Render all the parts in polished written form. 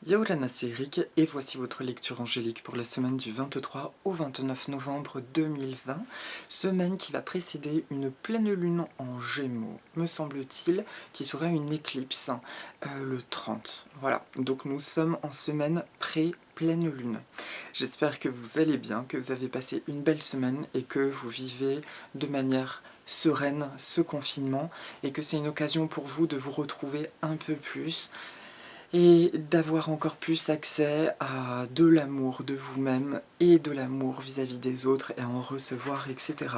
Yaolana, c'est Eric et voici votre lecture angélique pour la semaine du 23 au 29 novembre 2020, semaine qui va précéder une pleine lune en Gémeaux, me semble-t-il, qui sera une éclipse le 30. Voilà, donc nous sommes en semaine pré-pleine lune. J'espère que vous allez bien, que vous avez passé une belle semaine et que vous vivez de manière sereine ce confinement et que c'est une occasion pour vous de vous retrouver un peu plus et d'avoir encore plus accès à de l'amour de vous-même et de l'amour vis-à-vis des autres et à en recevoir, etc.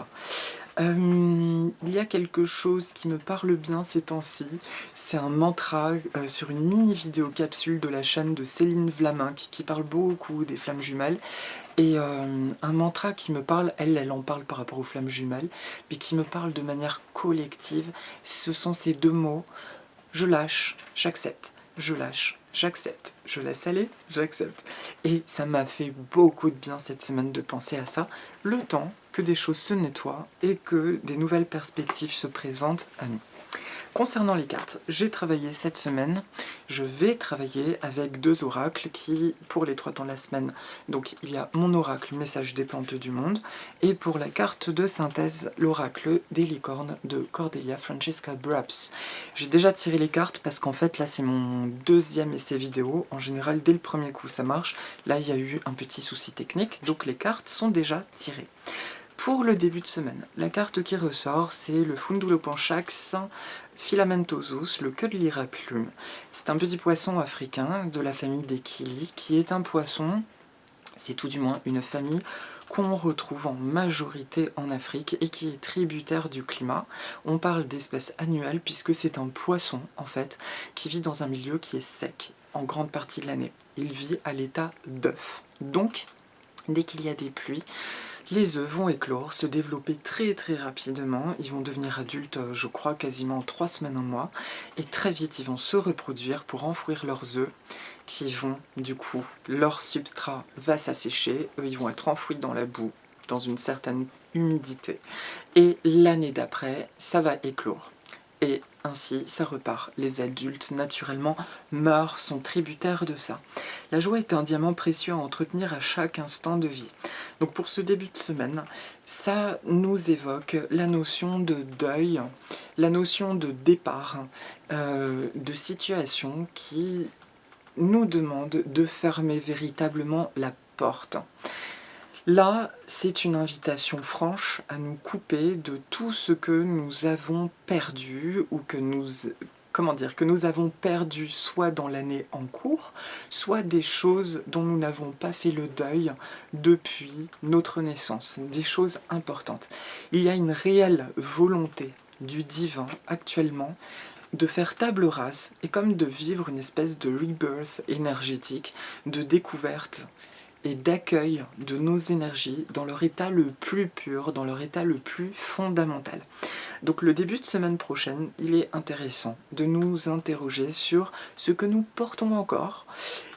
Il y a quelque chose qui me parle bien ces temps-ci, c'est un mantra sur une mini vidéo capsule de la chaîne de Céline Vlaminck qui parle beaucoup des flammes jumelles et un mantra qui me parle, elle en parle par rapport aux flammes jumelles, mais qui me parle de manière collective, ce sont ces deux mots: je lâche, j'accepte, je lâche, j'accepte, je laisse aller, j'accepte. Et ça m'a fait beaucoup de bien cette semaine de penser à ça, le temps que des choses se nettoient et que des nouvelles perspectives se présentent à nous. Concernant les cartes, j'ai travaillé cette semaine, je vais travailler avec deux oracles qui, pour les 3 temps de la semaine, donc il y a mon oracle Message des plantes du monde, et pour la carte de synthèse, l'oracle des licornes de Cordelia Francesca Brabs. J'ai déjà tiré les cartes parce qu'en fait là c'est mon deuxième essai vidéo, en général dès le premier coup ça marche, là il y a eu un petit souci technique, donc les cartes sont déjà tirées. Pour le début de semaine, la carte qui ressort, c'est le Fundulo Panchax Filamentosus, le queue de lyre à plumes. C'est un petit poisson africain de la famille des Kili, qui est un poisson, c'est tout du moins une famille qu'on retrouve en majorité en Afrique et qui est tributaire du climat. On parle d'espèce annuelle puisque c'est un poisson, en fait, qui vit dans un milieu qui est sec en grande partie de l'année. Il vit à l'état d'œuf. Donc, dès qu'il y a des pluies, les œufs vont éclore, se développer très très rapidement, ils vont devenir adultes, je crois, quasiment en 3 semaines, un mois, et très vite ils vont se reproduire pour enfouir leurs œufs, qui vont, du coup, leur substrat va s'assécher, eux ils vont être enfouis dans la boue, dans une certaine humidité, et l'année d'après, ça va éclore. Et ainsi, ça repart. Les adultes, naturellement, meurent, sont tributaires de ça. La joie est un diamant précieux à entretenir à chaque instant de vie. Donc pour ce début de semaine, ça nous évoque la notion de deuil, la notion de départ, de situation qui nous demande de fermer véritablement la porte. Là, c'est une invitation franche à nous couper de tout ce que nous avons perdu ou que nous avons perdu soit dans l'année en cours, soit des choses dont nous n'avons pas fait le deuil depuis notre naissance, des choses importantes. Il y a une réelle volonté du divin actuellement de faire table rase et comme de vivre une espèce de rebirth énergétique, de découverte et d'accueil de nos énergies dans leur état le plus pur, dans leur état le plus fondamental. Donc le début de semaine prochaine, il est intéressant de nous interroger sur ce que nous portons encore,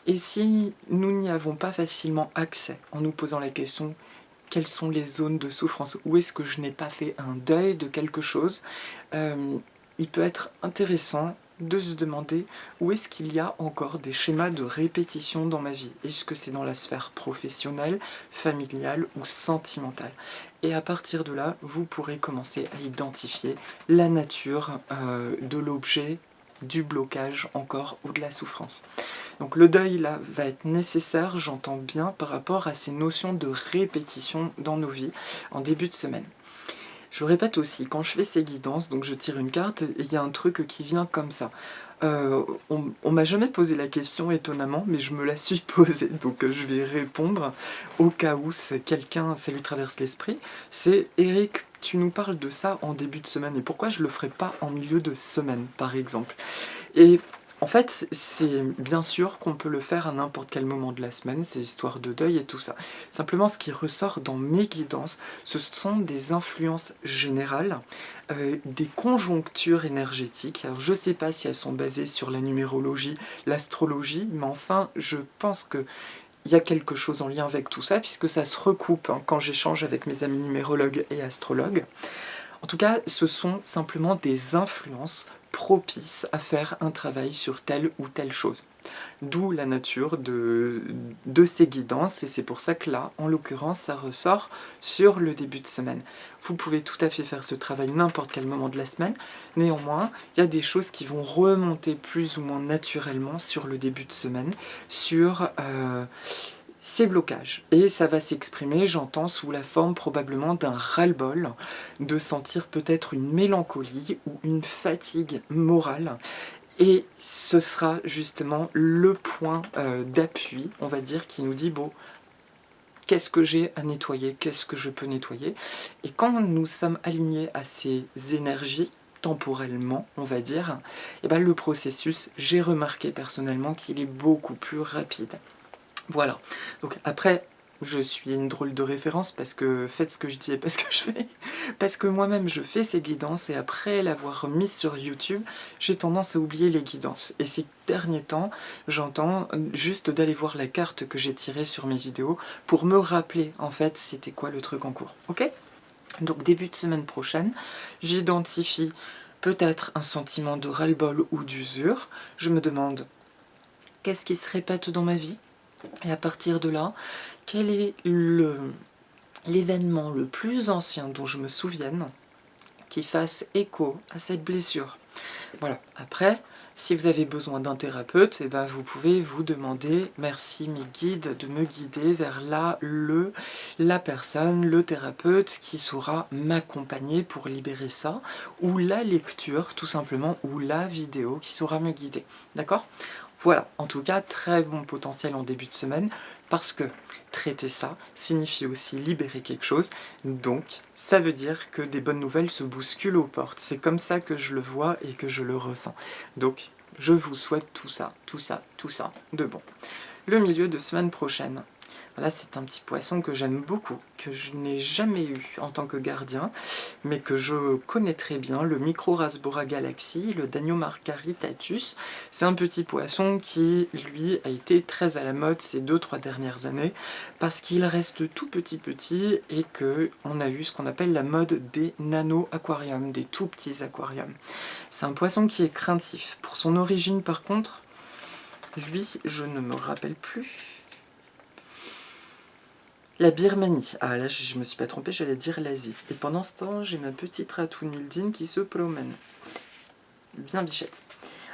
et si nous n'y avons pas facilement accès, en nous posant la question: quelles sont les zones de souffrance? Où est-ce que je n'ai pas fait un deuil de quelque chose? Il peut être intéressant de se demander où est-ce qu'il y a encore des schémas de répétition dans ma vie. Est-ce que c'est dans la sphère professionnelle, familiale ou sentimentale? Et à partir de là, vous pourrez commencer à identifier la nature de l'objet, du blocage encore ou de la souffrance. Donc le deuil là va être nécessaire, j'entends bien, par rapport à ces notions de répétition dans nos vies en début de semaine. Je répète aussi, quand je fais ces guidances, donc je tire une carte et il y a un truc qui vient comme ça. On m'a jamais posé la question étonnamment, mais je me la suis posée, donc je vais répondre au cas où quelqu'un, ça lui traverse l'esprit. C'est: Eric, tu nous parles de ça en début de semaine, et pourquoi je le ferais pas en milieu de semaine, par exemple? Et en fait, c'est bien sûr qu'on peut le faire à n'importe quel moment de la semaine, ces histoires de deuil et tout ça. Simplement, ce qui ressort dans mes guidances, ce sont des influences générales, des conjonctures énergétiques. Alors, je ne sais pas si elles sont basées sur la numérologie, l'astrologie, mais enfin, je pense que il y a quelque chose en lien avec tout ça, puisque ça se recoupe quand j'échange avec mes amis numérologues et astrologues. En tout cas, ce sont simplement des influences propice à faire un travail sur telle ou telle chose. D'où la nature de ces guidances, et c'est pour ça que là, en l'occurrence, ça ressort sur le début de semaine. Vous pouvez tout à fait faire ce travail n'importe quel moment de la semaine, néanmoins, il y a des choses qui vont remonter plus ou moins naturellement sur le début de semaine, sur ces blocages. Et ça va s'exprimer, j'entends, sous la forme probablement d'un ras-le-bol, de sentir peut-être une mélancolie ou une fatigue morale. Et ce sera justement le point d'appui, on va dire, qui nous dit, bon, qu'est-ce que j'ai à nettoyer, qu'est-ce que je peux nettoyer. Et quand nous sommes alignés à ces énergies, temporellement, on va dire, et ben le processus, j'ai remarqué personnellement qu'il est beaucoup plus rapide. Voilà. Donc après, je suis une drôle de référence parce que faites ce que je dis et pas ce que je fais. Parce que moi-même, je fais ces guidances et après l'avoir mise sur YouTube, j'ai tendance à oublier les guidances. Et ces derniers temps, j'entends juste d'aller voir la carte que j'ai tirée sur mes vidéos pour me rappeler, en fait, c'était quoi le truc en cours. Ok ? Donc début de semaine prochaine, j'identifie peut-être un sentiment de ras-le-bol ou d'usure. Je me demande, qu'est-ce qui se répète dans ma vie ? Et à partir de là, quel est l'événement le plus ancien dont je me souvienne qui fasse écho à cette blessure? Voilà. Après, si vous avez besoin d'un thérapeute, eh ben vous pouvez vous demander, merci mes guides, de me guider vers la personne, le thérapeute qui saura m'accompagner pour libérer ça, ou la lecture tout simplement, ou la vidéo qui saura me guider. D'accord ? Voilà, en tout cas, très bon potentiel en début de semaine, parce que traiter ça signifie aussi libérer quelque chose, donc ça veut dire que des bonnes nouvelles se bousculent aux portes. C'est comme ça que je le vois et que je le ressens. Donc, je vous souhaite tout ça, tout ça, tout ça de bon. Le milieu de semaine prochaine. Voilà, c'est un petit poisson que j'aime beaucoup, que je n'ai jamais eu en tant que gardien, mais que je connais très bien, le Microrasbora galaxy, le Daniomarcaritatus. C'est un petit poisson qui, lui, a été très à la mode ces 2-3 dernières années, parce qu'il reste tout petit et qu'on a eu ce qu'on appelle la mode des nano-aquariums, des tout petits aquariums. C'est un poisson qui est craintif. Pour son origine, par contre, lui, je ne me rappelle plus. La Birmanie. Ah là, je me suis pas trompée, j'allais dire l'Asie. Et pendant ce temps, j'ai ma petite ratounildine qui se promène. Bien bichette.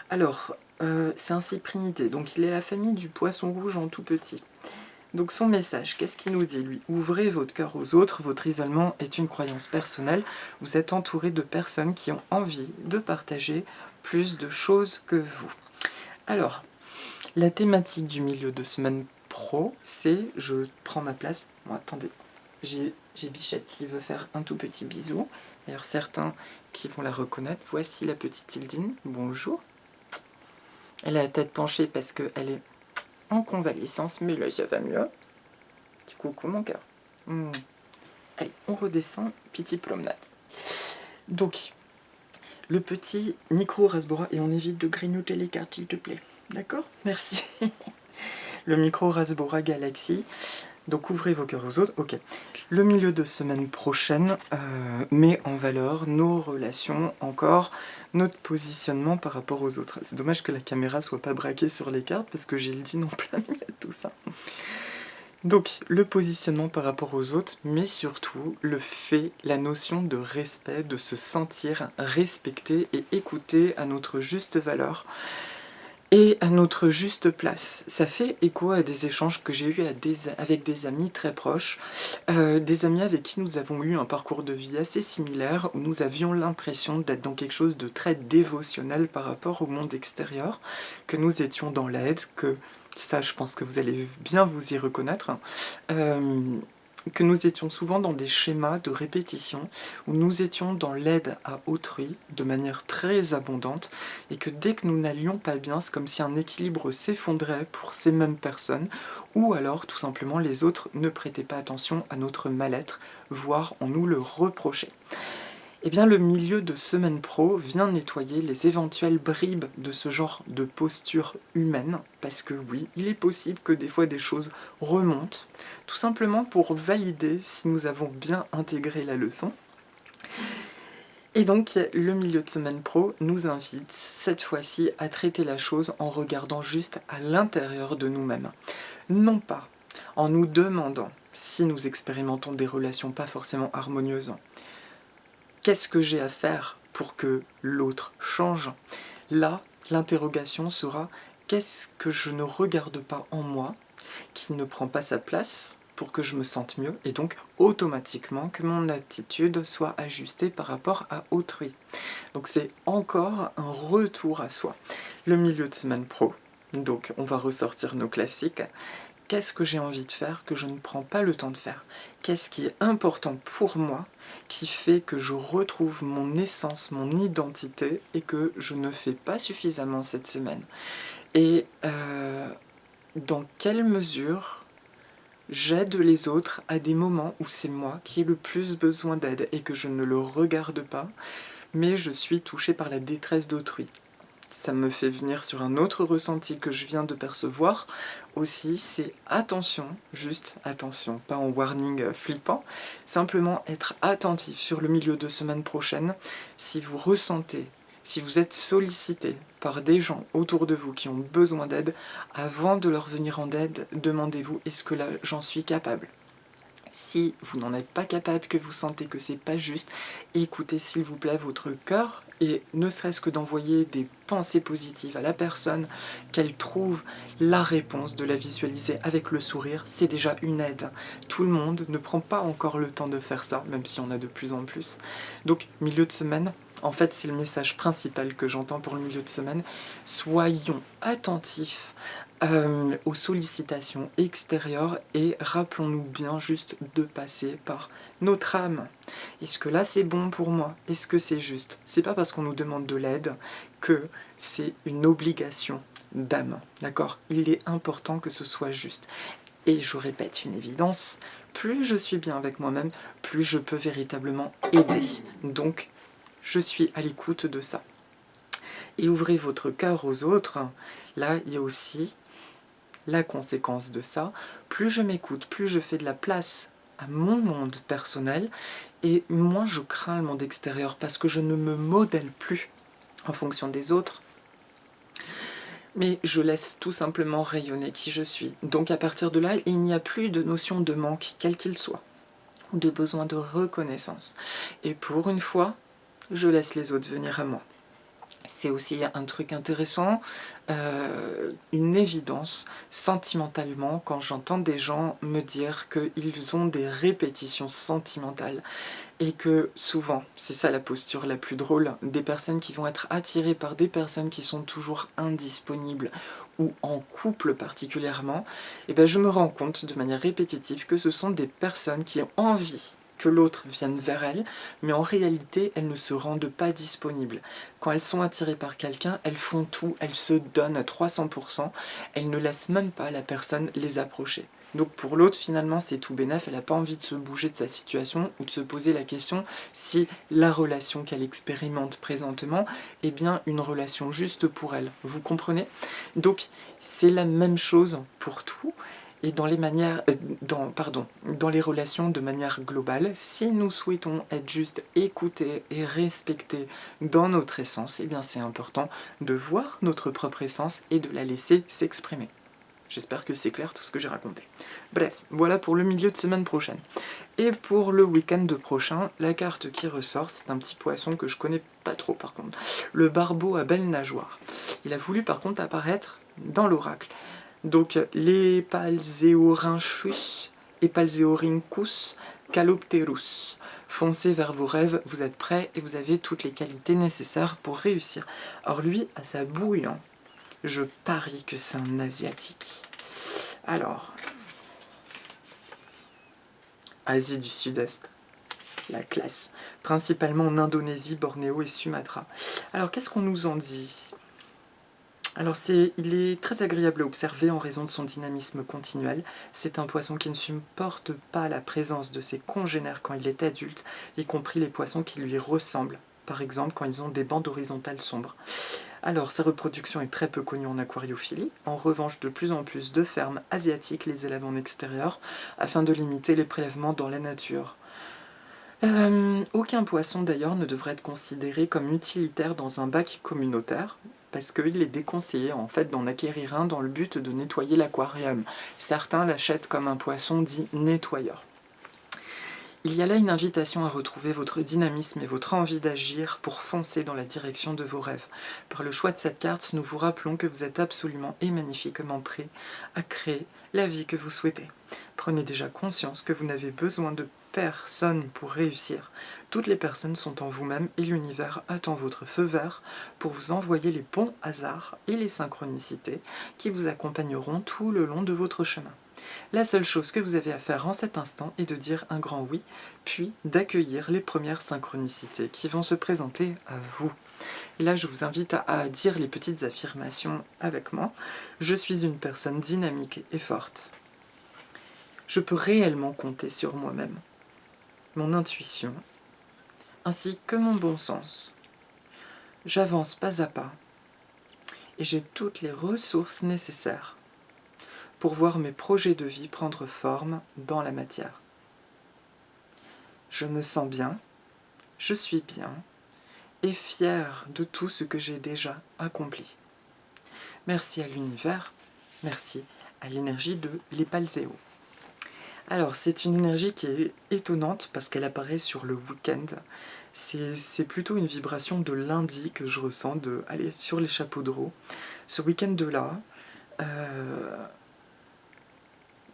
Alors, c'est un cyprinidé, donc il est la famille du poisson rouge en tout petit. Donc son message, qu'est-ce qu'il nous dit lui? Ouvrez votre cœur aux autres, votre isolement est une croyance personnelle, vous êtes entouré de personnes qui ont envie de partager plus de choses que vous. Alors, la thématique du milieu de semaine pro, c'est, je prends ma place, bon attendez, j'ai Bichette qui veut faire un tout petit bisou, d'ailleurs certains qui vont la reconnaître, voici la petite Hildine, bonjour. Elle a la tête penchée parce qu'elle est en convalescence, mais là ça va mieux. Du coucou mon cœur. Allez, on redescend, petite promenade. Donc, le petit Microrasbora, et on évite de grignoter les cartes s'il te plaît, d'accord? Merci. Le Microrasbora galaxy, donc ouvrez vos cœurs aux autres, ok. Le milieu de semaine prochaine met en valeur nos relations, encore notre positionnement par rapport aux autres. C'est dommage que la caméra soit pas braquée sur les cartes parce que j'ai le din en plein milieu de tout ça. Donc le positionnement par rapport aux autres, mais surtout le fait, la notion de respect, de se sentir respecté et écouté à notre juste valeur et à notre juste place. Ça fait écho à des échanges que j'ai eus avec des amis très proches, des amis avec qui nous avons eu un parcours de vie assez similaire, où nous avions l'impression d'être dans quelque chose de très dévotionnel par rapport au monde extérieur, que nous étions dans l'aide, que ça je pense que vous allez bien vous y reconnaître, que nous étions souvent dans des schémas de répétition, où nous étions dans l'aide à autrui de manière très abondante, et que dès que nous n'allions pas bien, c'est comme si un équilibre s'effondrait pour ces mêmes personnes, ou alors tout simplement les autres ne prêtaient pas attention à notre mal-être, voire on nous le reprochait. Eh bien, le milieu de semaine pro vient nettoyer les éventuelles bribes de ce genre de posture humaine, parce que oui, il est possible que des fois des choses remontent, tout simplement pour valider si nous avons bien intégré la leçon. Et donc, le milieu de semaine pro nous invite cette fois-ci à traiter la chose en regardant juste à l'intérieur de nous-mêmes. Non pas en nous demandant si nous expérimentons des relations pas forcément harmonieuses. Qu'est-ce que j'ai à faire pour que l'autre change? Là, l'interrogation sera qu'est-ce que je ne regarde pas en moi qui ne prend pas sa place pour que je me sente mieux et donc automatiquement que mon attitude soit ajustée par rapport à autrui. Donc c'est encore un retour à soi. Le milieu de semaine pro, donc on va ressortir nos classiques. Qu'est-ce que j'ai envie de faire que je ne prends pas le temps de faire? Qu'est-ce qui est important pour moi qui fait que je retrouve mon essence, mon identité et que je ne fais pas suffisamment cette semaine? Et dans quelle mesure j'aide les autres à des moments où c'est moi qui ai le plus besoin d'aide et que je ne le regarde pas, mais je suis touchée par la détresse d'autrui. Ça me fait venir sur un autre ressenti que je viens de percevoir aussi, c'est attention, juste attention, pas en warning flippant, simplement être attentif sur le milieu de semaine prochaine si vous ressentez, si vous êtes sollicité par des gens autour de vous qui ont besoin d'aide, avant de leur venir en aide, demandez-vous est-ce que là j'en suis capable? Si vous n'en êtes pas capable, que vous sentez que c'est pas juste, écoutez s'il vous plaît votre cœur et ne serait-ce que d'envoyer des pensées positives à la personne, qu'elle trouve la réponse, de la visualiser avec le sourire, c'est déjà une aide. Tout le monde ne prend pas encore le temps de faire ça, même si on a de plus en plus. Donc, milieu de semaine, en fait, c'est le message principal que j'entends pour le milieu de semaine. Soyons attentifs aux sollicitations extérieures et rappelons-nous bien juste de passer par notre âme. Est-ce que là c'est bon pour moi? Est-ce que c'est juste? C'est pas parce qu'on nous demande de l'aide que c'est une obligation d'âme, d'accord? Il est important que ce soit juste. Et je répète une évidence, plus je suis bien avec moi-même, plus je peux véritablement aider. Donc, je suis à l'écoute de ça. Et ouvrez votre cœur aux autres. Là, il y a aussi la conséquence de ça. Plus je m'écoute, plus je fais de la place à mon monde personnel, et moins je crains le monde extérieur, parce que je ne me modèle plus en fonction des autres, mais je laisse tout simplement rayonner qui je suis. Donc à partir de là, il n'y a plus de notion de manque, quel qu'il soit, ou de besoin de reconnaissance. Et pour une fois, je laisse les autres venir à moi. C'est aussi un truc intéressant, une évidence sentimentalement quand j'entends des gens me dire qu'ils ont des répétitions sentimentales et que souvent, c'est ça la posture la plus drôle, des personnes qui vont être attirées par des personnes qui sont toujours indisponibles ou en couple particulièrement, et ben je me rends compte de manière répétitive que ce sont des personnes qui ont envie que l'autre vienne vers elles, mais en réalité, elles ne se rendent pas disponibles. Quand elles sont attirées par quelqu'un, elles font tout, elles se donnent à 300%, elles ne laissent même pas la personne les approcher. Donc pour l'autre, finalement, c'est tout bénef, elle n'a pas envie de se bouger de sa situation ou de se poser la question si la relation qu'elle expérimente présentement est bien une relation juste pour elle. Vous comprenez? Donc c'est la même chose pour tout. Et dans les manières, dans les relations de manière globale, si nous souhaitons être juste écoutés et respectés dans notre essence, eh bien c'est important de voir notre propre essence et de la laisser s'exprimer. J'espère que c'est clair tout ce que j'ai raconté. Bref, voilà pour le milieu de semaine prochaine. Et pour le week-end prochain, la carte qui ressort, c'est un petit poisson que je connais pas trop par contre. Le barbeau à belle nageoire. Il a voulu par contre apparaître dans l'oracle. Donc les Palseorhynchus et Palseorhynchus Calopterus. Foncez vers vos rêves, vous êtes prêts et vous avez toutes les qualités nécessaires pour réussir. Alors lui, à sa bouille, je parie que c'est un asiatique. Alors, Asie du Sud-Est, la classe. Principalement en Indonésie, Bornéo et Sumatra. Alors, qu'est-ce qu'on nous en dit ? Alors, il est très agréable à observer en raison de son dynamisme continuel. C'est un poisson qui ne supporte pas la présence de ses congénères quand il est adulte, y compris les poissons qui lui ressemblent, par exemple quand ils ont des bandes horizontales sombres. Alors, sa reproduction est très peu connue en aquariophilie. En revanche, de plus en plus de fermes asiatiques les élèvent en extérieur afin de limiter les prélèvements dans la nature. Aucun poisson d'ailleurs ne devrait être considéré comme utilitaire dans un bac communautaire, parce qu'il est déconseillé en fait d'en acquérir un dans le but de nettoyer l'aquarium. Certains l'achètent comme un poisson dit nettoyeur. Il y a là une invitation à retrouver votre dynamisme et votre envie d'agir pour foncer dans la direction de vos rêves. Par le choix de cette carte, nous vous rappelons que vous êtes absolument et magnifiquement prêt à créer la vie que vous souhaitez. Prenez déjà conscience que vous n'avez besoin de personne pour réussir. Toutes les personnes sont en vous-même et l'univers attend votre feu vert pour vous envoyer les bons hasards et les synchronicités qui vous accompagneront tout le long de votre chemin. La seule chose que vous avez à faire en cet instant est de dire un grand oui, puis d'accueillir les premières synchronicités qui vont se présenter à vous. Et là, je vous invite à dire les petites affirmations avec moi. Je suis une personne dynamique et forte. Je peux réellement compter sur moi-même, mon intuition, ainsi que mon bon sens. J'avance pas à pas et j'ai toutes les ressources nécessaires pour voir mes projets de vie prendre forme dans la matière. Je me sens bien, je suis bien et fière de tout ce que j'ai déjà accompli. Merci à l'univers, merci à l'énergie de l'Epalzeo. Alors, c'est une énergie qui est étonnante parce qu'elle apparaît sur le week-end. C'est plutôt une vibration de lundi que je ressens sur les chapeaux de roue. Ce week-end-là,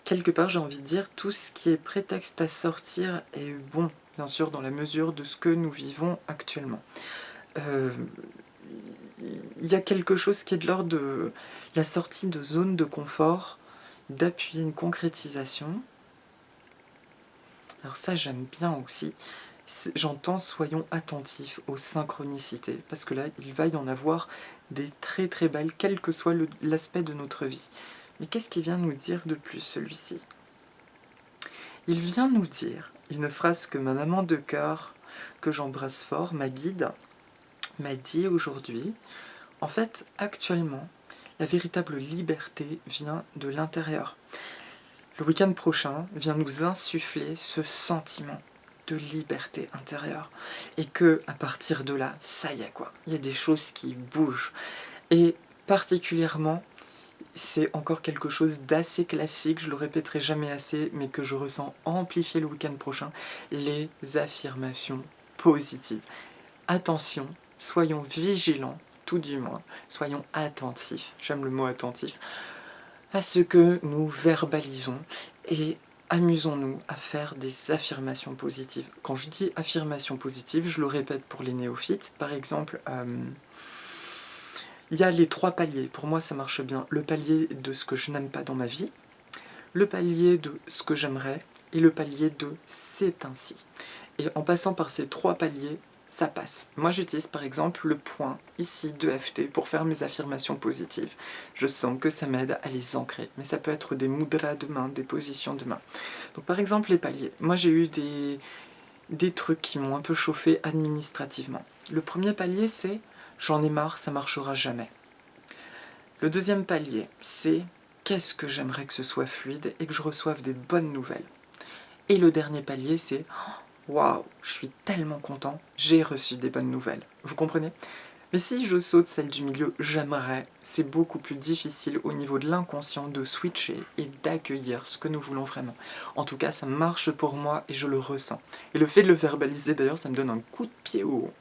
quelque part, j'ai envie de dire, tout ce qui est prétexte à sortir est bon, bien sûr, dans la mesure de ce que nous vivons actuellement. Il y a quelque chose qui est de l'ordre de la sortie de zone de confort, d'appuyer une concrétisation. Alors ça, j'aime bien aussi. J'entends soyons attentifs aux synchronicités, parce que là, il va y en avoir des très très belles, quel que soit l'aspect de notre vie. Mais qu'est-ce qu'il vient nous dire de plus, celui-ci? Il vient nous dire une phrase que ma maman de cœur, que j'embrasse fort, ma guide, m'a dit aujourd'hui. En fait, actuellement, la véritable liberté vient de l'intérieur. Le week-end prochain vient nous insuffler ce sentiment de liberté intérieure. Et que, à partir de là, ça y est quoi, il y a des choses qui bougent. Et particulièrement, c'est encore quelque chose d'assez classique, je le répéterai jamais assez, mais que je ressens amplifier le week-end prochain, les affirmations positives. Attention, soyons vigilants, tout du moins, soyons attentifs, j'aime le mot attentif, à ce que nous verbalisons et amusons-nous à faire des affirmations positives. Quand je dis affirmations positives, je le répète pour les néophytes, par exemple, il y a les 3 paliers, pour moi ça marche bien. Le palier de ce que je n'aime pas dans ma vie, le palier de ce que j'aimerais et le palier de c'est ainsi. Et en passant par ces 3 paliers, ça passe. Moi j'utilise par exemple le point ici de FT pour faire mes affirmations positives. Je sens que ça m'aide à les ancrer, mais ça peut être des mudras de main, des positions de main. Donc par exemple les paliers, moi j'ai eu des trucs qui m'ont un peu chauffé administrativement. Le premier palier c'est j'en ai marre, ça marchera jamais. Le deuxième palier c'est qu'est-ce que j'aimerais que ce soit fluide et que je reçoive des bonnes nouvelles. Et le dernier palier c'est waouh, je suis tellement content, j'ai reçu des bonnes nouvelles. Vous comprenez? Mais si je saute celle du milieu, j'aimerais, c'est beaucoup plus difficile au niveau de l'inconscient de switcher et d'accueillir ce que nous voulons vraiment. En tout cas, ça marche pour moi et je le ressens. Et le fait de le verbaliser, d'ailleurs, ça me donne un coup de pied au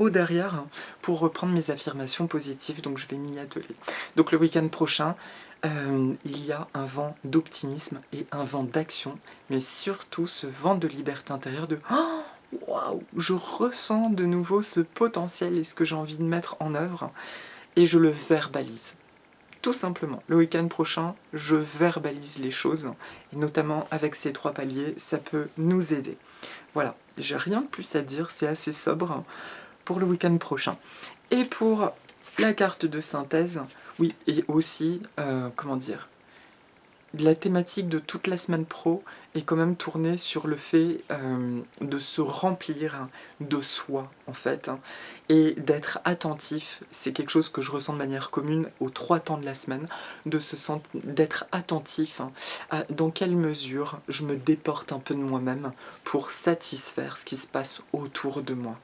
derrière pour reprendre mes affirmations positives, donc je vais m'y atteler. Donc le week-end prochain, il y a un vent d'optimisme et un vent d'action, mais surtout ce vent de liberté intérieure de oh, waouh, je ressens de nouveau ce potentiel et ce que j'ai envie de mettre en œuvre et je le verbalise. Tout simplement, le week-end prochain, je verbalise les choses et notamment avec ces 3 paliers, ça peut nous aider. Voilà, j'ai rien de plus à dire, c'est assez sobre pour le week-end prochain. Et pour la carte de synthèse, oui, et aussi, comment dire, la thématique de toute la semaine pro est quand même tournée sur le fait de se remplir de soi, en fait, hein, et d'être attentif. C'est quelque chose que je ressens de manière commune aux 3 temps de la semaine, d'être attentif, hein, à dans quelle mesure je me déporte un peu de moi-même pour satisfaire ce qui se passe autour de moi.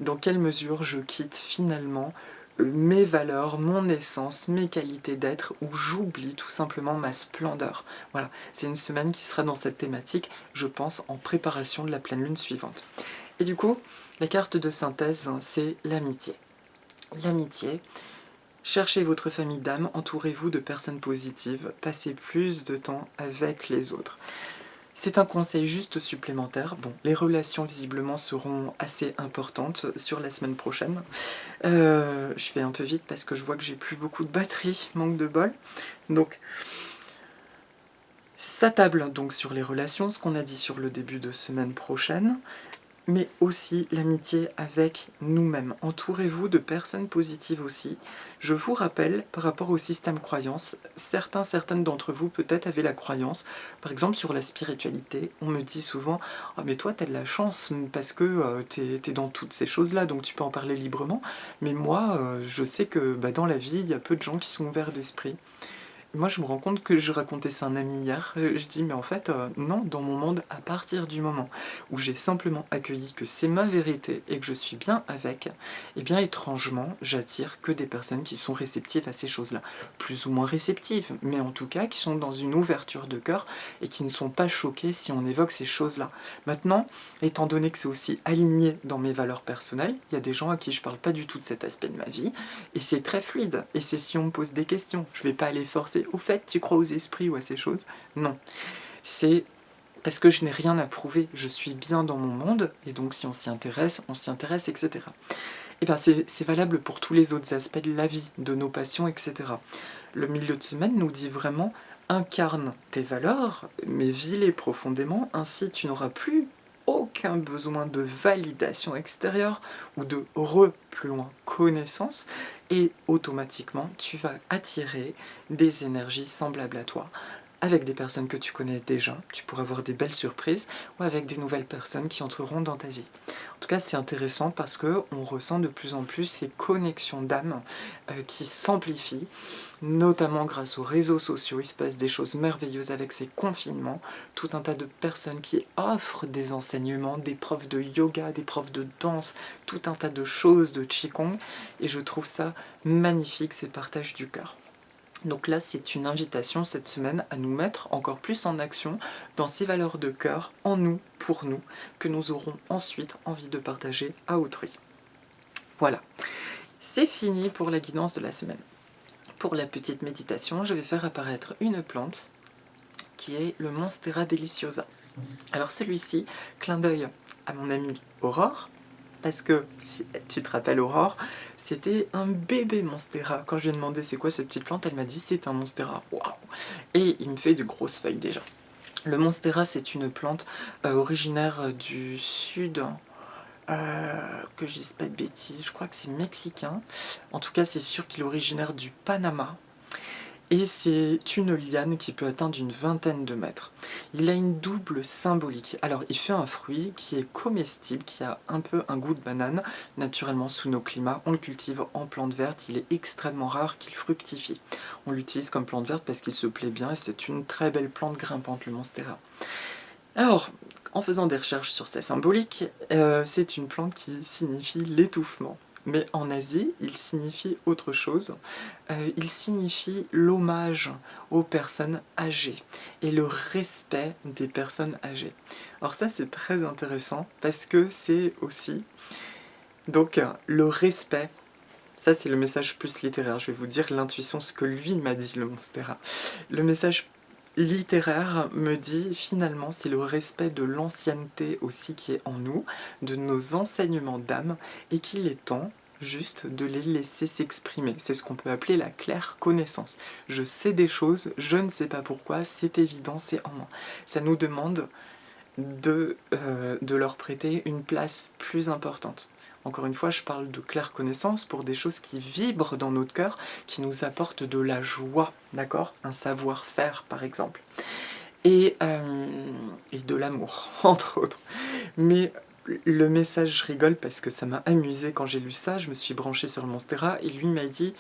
Dans quelle mesure je quitte finalement mes valeurs, mon essence, mes qualités d'être, où j'oublie tout simplement ma splendeur. Voilà, c'est une semaine qui sera dans cette thématique, je pense, en préparation de la pleine lune suivante. Et du coup, la carte de synthèse, hein, c'est l'amitié. L'amitié, cherchez votre famille d'âme, entourez-vous de personnes positives, passez plus de temps avec les autres. C'est un conseil juste supplémentaire. Bon, les relations visiblement seront assez importantes sur la semaine prochaine. Je fais un peu vite parce que je vois que j'ai plus beaucoup de batterie, manque de bol. Donc, ça table donc sur les relations, ce qu'on a dit sur le début de semaine prochaine, mais aussi l'amitié avec nous-mêmes. Entourez-vous de personnes positives aussi. Je vous rappelle, par rapport au système croyance, certaines d'entre vous peut-être avaient la croyance, par exemple sur la spiritualité, on me dit souvent « Ah mais toi t'as de la chance parce que t'es dans toutes ces choses-là, donc tu peux en parler librement. » Mais moi, je sais que dans la vie, il y a peu de gens qui sont ouverts d'esprit. Moi, je me rends compte que je racontais ça à un ami hier. Je dis, mais en fait, non, dans mon monde, à partir du moment où j'ai simplement accueilli que c'est ma vérité et que je suis bien avec, eh bien, étrangement, j'attire que des personnes qui sont réceptives à ces choses-là. Plus ou moins réceptives, mais en tout cas, qui sont dans une ouverture de cœur et qui ne sont pas choquées si on évoque ces choses-là. Maintenant, étant donné que c'est aussi aligné dans mes valeurs personnelles, il y a des gens à qui je parle pas du tout de cet aspect de ma vie, et c'est très fluide. Et c'est si on me pose des questions. Je vais pas aller forcer. Au fait, tu crois aux esprits ou à ces choses? Non. C'est parce que je n'ai rien à prouver. Je suis bien dans mon monde, et donc si on s'y intéresse, etc. Et bien c'est valable pour tous les autres aspects de la vie, de nos passions, etc. Le milieu de semaine nous dit vraiment incarne tes valeurs, mais vis-les profondément, ainsi tu n'auras plus aucun besoin de validation extérieure ou de plus loin connaissance, et automatiquement tu vas attirer des énergies semblables à toi avec des personnes que tu connais déjà, tu pourras avoir des belles surprises, ou avec des nouvelles personnes qui entreront dans ta vie. En tout cas, c'est intéressant parce qu'on ressent de plus en plus ces connexions d'âme qui s'amplifient, notamment grâce aux réseaux sociaux. Il se passe des choses merveilleuses avec ces confinements, tout un tas de personnes qui offrent des enseignements, des profs de yoga, des profs de danse, tout un tas de choses de qigong, et je trouve ça magnifique, ces partages du cœur. Donc là, c'est une invitation cette semaine à nous mettre encore plus en action dans ces valeurs de cœur, en nous, pour nous, que nous aurons ensuite envie de partager à autrui. Voilà, c'est fini pour la guidance de la semaine. Pour la petite méditation, je vais faire apparaître une plante qui est le Monstera deliciosa. Alors celui-ci, clin d'œil à mon amie Aurore, parce que, si tu te rappelles Aurore, c'était un bébé Monstera. Quand je lui ai demandé c'est quoi cette petite plante, elle m'a dit c'est un Monstera. Waouh! Et il me fait de grosses feuilles déjà. Le Monstera, c'est une plante originaire du sud, que je dise pas de bêtises, je crois que c'est mexicain. En tout cas, c'est sûr qu'il est originaire du Panama. Et c'est une liane qui peut atteindre une vingtaine de mètres. Il a une double symbolique. Alors, il fait un fruit qui est comestible, qui a un peu un goût de banane. Naturellement, sous nos climats, on le cultive en plante verte. Il est extrêmement rare qu'il fructifie. On l'utilise comme plante verte parce qu'il se plaît bien et c'est une très belle plante grimpante, le Monstera. Alors, en faisant des recherches sur sa symbolique, c'est une plante qui signifie l'étouffement. Mais en Asie, il signifie autre chose. Il signifie l'hommage aux personnes âgées et le respect des personnes âgées. Alors ça, c'est très intéressant parce que c'est aussi donc le respect. Ça, c'est le message plus littéraire. Je vais vous dire l'intuition, ce que lui m'a dit, le Monstera. Le message littéraire me dit finalement c'est le respect de l'ancienneté aussi qui est en nous, de nos enseignements d'âme, et qu'il est temps juste de les laisser s'exprimer. C'est ce qu'on peut appeler la claire connaissance. Je sais des choses, je ne sais pas pourquoi, c'est évident, c'est en moi. Ça nous demande de leur prêter une place plus importante. Encore une fois, je parle de claire connaissance pour des choses qui vibrent dans notre cœur, qui nous apportent de la joie, d'accord? Un savoir-faire, par exemple. Et de l'amour, entre autres. Mais le message, je rigole parce que ça m'a amusé quand j'ai lu ça, je me suis branchée sur le Monstera, et lui m'a dit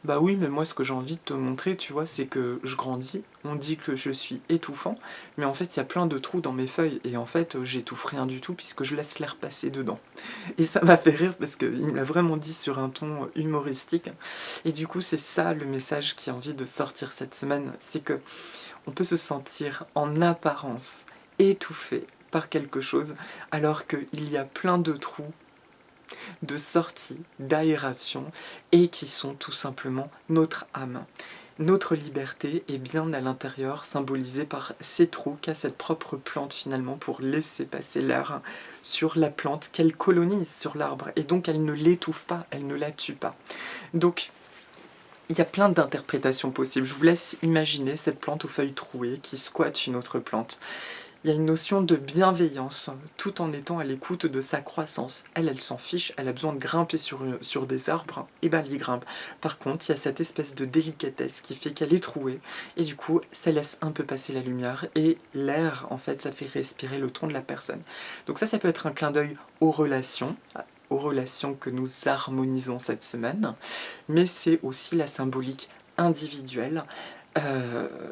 bah oui, mais moi ce que j'ai envie de te montrer, tu vois, c'est que je grandis, on dit que je suis étouffant, mais en fait il y a plein de trous dans mes feuilles, et en fait j'étouffe rien du tout puisque je laisse l'air passer dedans. Et ça m'a fait rire parce qu'il me l'a vraiment dit sur un ton humoristique, et du coup c'est ça le message qui a envie de sortir cette semaine, c'est que on peut se sentir en apparence étouffé par quelque chose, alors qu'il y a plein de trous de sortie, d'aération, et qui sont tout simplement notre âme. Notre liberté est bien à l'intérieur, symbolisée par ces trous qu'a cette propre plante finalement pour laisser passer l'air sur la plante qu'elle colonise sur l'arbre, et donc elle ne l'étouffe pas, elle ne la tue pas. Donc il y a plein d'interprétations possibles. Je vous laisse imaginer cette plante aux feuilles trouées qui squatte une autre plante. Il y a une notion de bienveillance, tout en étant à l'écoute de sa croissance. Elle s'en fiche, elle a besoin de grimper sur des arbres, et ben elle y grimpe. Par contre, il y a cette espèce de délicatesse qui fait qu'elle est trouée, et du coup, ça laisse un peu passer la lumière, et l'air, en fait, ça fait respirer le ton de la personne. Donc ça peut être un clin d'œil aux relations que nous harmonisons cette semaine, mais c'est aussi la symbolique individuelle.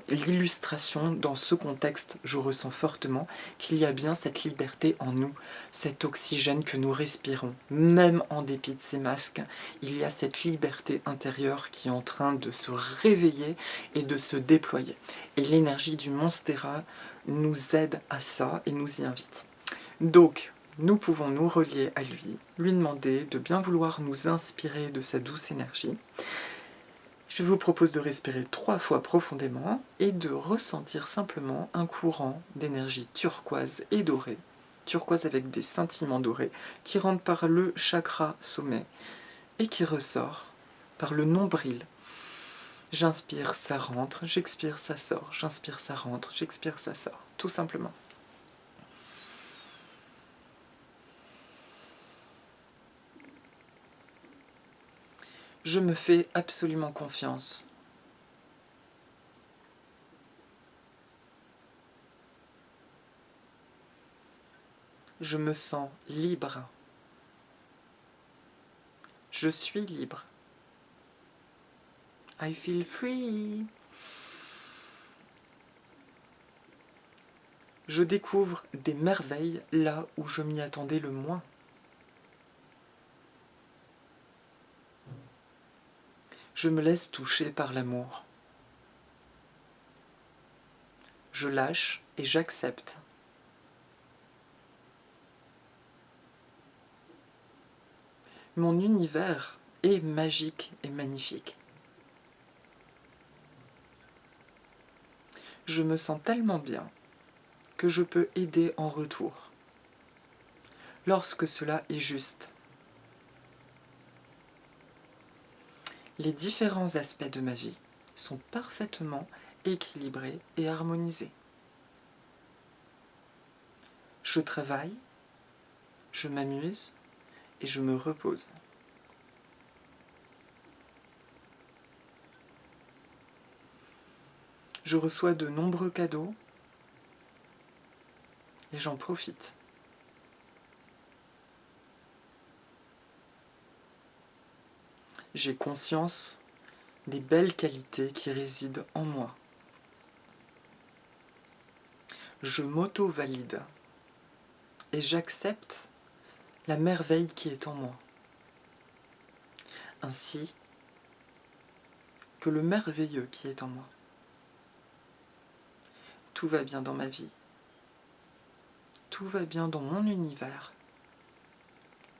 L'illustration, dans ce contexte, je ressens fortement qu'il y a bien cette liberté en nous, cet oxygène que nous respirons, même en dépit de ces masques, il y a cette liberté intérieure qui est en train de se réveiller et de se déployer. Et l'énergie du Monstera nous aide à ça et nous y invite. Donc, nous pouvons nous relier à lui demander de bien vouloir nous inspirer de sa douce énergie. Je vous propose de respirer 3 fois profondément et de ressentir simplement un courant d'énergie turquoise et dorée, turquoise avec des scintillements dorés, qui rentre par le chakra sommet et qui ressort par le nombril. J'inspire, ça rentre, j'expire, ça sort, j'inspire, ça rentre, j'expire, ça sort, tout simplement. Je me fais absolument confiance. Je me sens libre. Je suis libre. I feel free. Je découvre des merveilles là où je m'y attendais le moins. Je me laisse toucher par l'amour. Je lâche et j'accepte. Mon univers est magique et magnifique. Je me sens tellement bien que je peux aider en retour, lorsque cela est juste. Les différents aspects de ma vie sont parfaitement équilibrés et harmonisés. Je travaille, je m'amuse et je me repose. Je reçois de nombreux cadeaux et j'en profite. J'ai conscience des belles qualités qui résident en moi. Je m'auto-valide et j'accepte la merveille qui est en moi, ainsi que le merveilleux qui est en moi. Tout va bien dans ma vie, tout va bien dans mon univers,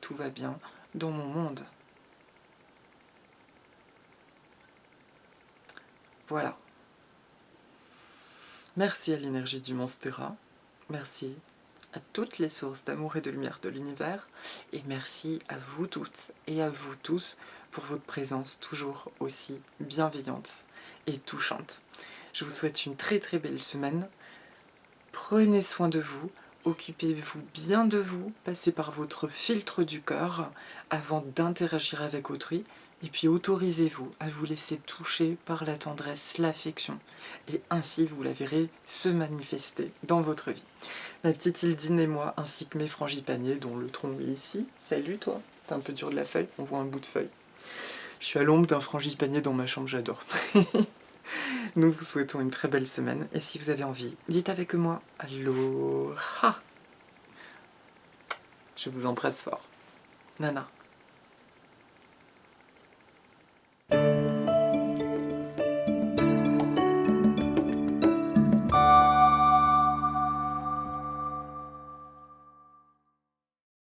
tout va bien dans mon monde. Voilà. Merci à l'énergie du Monstera, merci à toutes les sources d'amour et de lumière de l'univers, et merci à vous toutes et à vous tous pour votre présence toujours aussi bienveillante et touchante. Je vous souhaite une très très belle semaine, prenez soin de vous, Occupez-vous bien de vous, passez par votre filtre du cœur avant d'interagir avec autrui. Et puis autorisez-vous à vous laisser toucher par la tendresse, l'affection. Et ainsi, vous la verrez se manifester dans votre vie. Ma petite Hildine et moi, ainsi que mes frangipaniers, dont le tronc est ici. Salut toi, t'es un peu dur de la feuille, on voit un bout de feuille. Je suis à l'ombre d'un frangipanier dans ma chambre, j'adore. Nous vous souhaitons une très belle semaine. Et si vous avez envie, dites avec moi « Aloha ». Je vous embrasse fort. Nana.